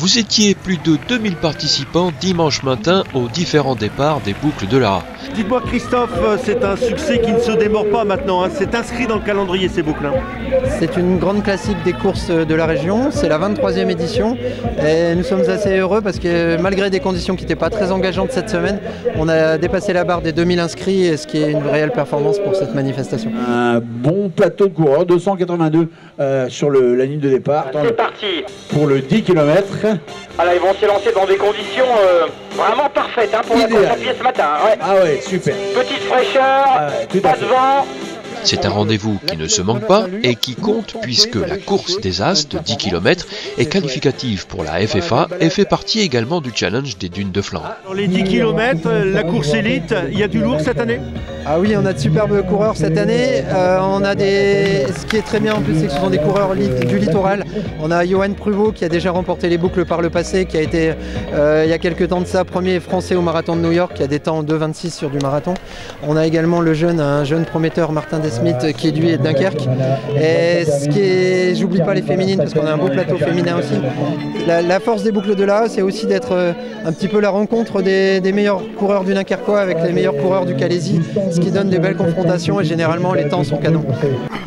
Vous étiez plus de 2000 participants dimanche matin aux différents départs des boucles de l'Ara. Dites-moi Christophe, c'est un succès qui ne se démord pas maintenant, hein. C'est inscrit dans le calendrier ces boucles. C'est une grande classique des courses de la région, c'est la 23e édition et nous sommes assez heureux parce que malgré des conditions qui n'étaient pas très engageantes cette semaine, on a dépassé la barre des 2000 inscrits, ce qui est une réelle performance pour cette manifestation. Un bon plateau de coureurs, 282 sur la ligne de départ. C'est parti pour le 10 km. Alors ils vont se lancer dans des conditions vraiment parfaites hein, pour la course à pied ce matin. Ouais. Ah ouais, super. Petite fraîcheur, pas de vent. C'est un rendez-vous qui ne se manque pas et qui compte puisque la course des As de 10 km est qualificative pour la FFA et fait partie également du challenge des dunes de Flandre. Dans les 10 km, la course élite, il y a du lourd cette année? Ah oui, on a de superbes coureurs cette année. Ce qui est très bien en plus, c'est que ce sont des coureurs du littoral. On a Johan Pruvot qui a déjà remporté les boucles par le passé, qui a été il y a quelques temps de ça premier français au marathon de New York, qui a des temps 2,26 sur du marathon. On a également un jeune prometteur, Martin Desmith, qui lui est de Dunkerque. Et j'oublie pas les féminines parce qu'on a un beau plateau féminin aussi. La force des boucles de l'Ara, c'est aussi d'être un petit peu la rencontre des meilleurs coureurs du Dunkerquois avec les meilleurs coureurs du Calaisis, ce qui donne des belles confrontations et généralement les temps sont canons.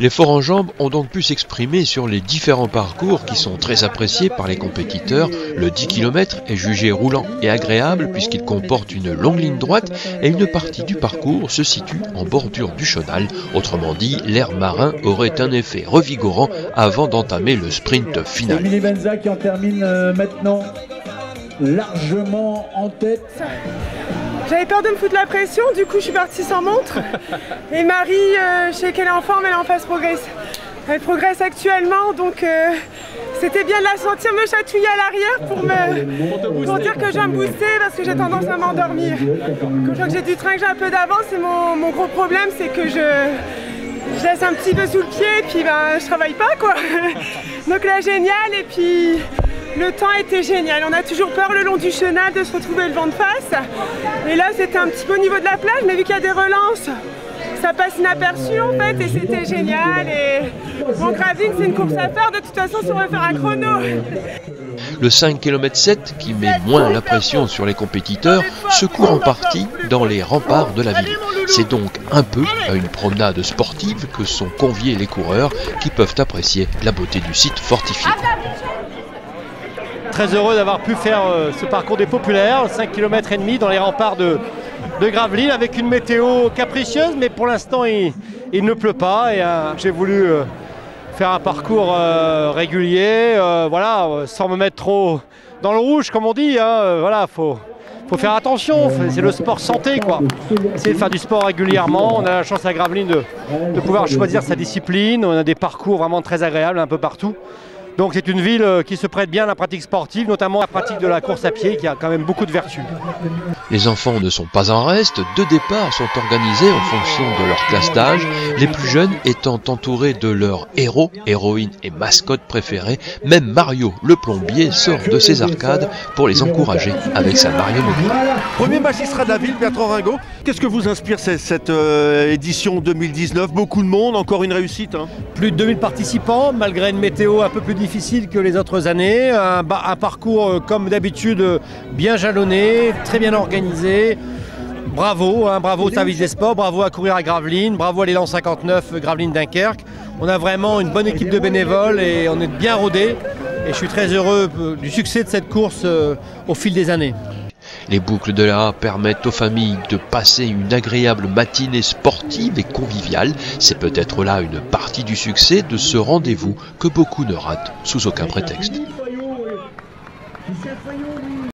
Les forts en jambes ont donc pu s'exprimer sur les différents parcours qui sont très appréciés par les compétiteurs. Le 10 km est jugé roulant et agréable puisqu'il comporte une longue ligne droite et une partie du parcours se situe en bordure du Chaunal. Autrement dit, l'air marin aurait un effet revigorant avant d'entamer le sprint final. C'est Émilie Benza qui en termine maintenant largement en tête. J'avais peur de me foutre la pression, du coup je suis partie sans montre. Et Marie, je sais qu'elle est en forme, elle est en phase progresse. Elle progresse actuellement, donc c'était bien de la sentir me chatouiller à l'arrière pour dire que je vais me booster parce que j'ai tendance à m'endormir. Comme je vois que j'ai du train, que j'ai un peu d'avance, et mon gros problème c'est que je laisse un petit peu sous le pied et puis je travaille pas quoi. Donc là génial, et puis le temps était génial. On a toujours peur le long du chenal de se retrouver le vent de face. Et là c'était un petit peu au niveau de la plage, mais vu qu'il y a des relances, ça passe inaperçu en fait et c'était génial. Et mon graveling c'est une course à faire de toute façon si on veut faire un chrono. Le 5 km 7, qui met moins la pression sur les compétiteurs, se court en partie dans les remparts de la ville. C'est donc un peu à une promenade sportive que sont conviés les coureurs qui peuvent apprécier la beauté du site fortifié. Très heureux d'avoir pu faire ce parcours des populaires, 5 km et demi dans les remparts de Gravelines avec une météo capricieuse, mais pour l'instant il ne pleut pas et j'ai voulu faire un parcours régulier, voilà, sans me mettre trop dans le rouge comme on dit, hein, voilà, faut faire attention, c'est le sport santé quoi. Essayer de faire du sport régulièrement, on a la chance à Gravelines de pouvoir choisir sa discipline, on a des parcours vraiment très agréables un peu partout. Donc c'est une ville qui se prête bien à la pratique sportive, notamment la pratique de la course à pied qui a quand même beaucoup de vertus. Les enfants ne sont pas en reste, 2 départs sont organisés en fonction de leur classe d'âge, les plus jeunes étant entourés de leurs héros, héroïnes et mascottes préférés. Même Mario le plombier sort de ses arcades pour les encourager avec sa marionnette. Premier magistrat de la ville, Bertrand Ringot. Qu'est-ce que vous inspire cette édition 2019? Beaucoup de monde, encore une réussite hein. Plus de 2000 participants, malgré une météo un peu plus difficile que les autres années. Un parcours comme d'habitude bien jalonné, très bien organisé. Bravo, hein, bravo au service des sports, bravo à Courir à Gravelines, bravo à l'élan 59 Gravelines Dunkerque. On a vraiment une bonne équipe de bénévoles et on est bien rodés. Et je suis très heureux du succès de cette course au fil des années. Les boucles de l'Ara permettent aux familles de passer une agréable matinée sportive et conviviale. C'est peut-être là une partie du succès de ce rendez-vous que beaucoup ne ratent sous aucun prétexte.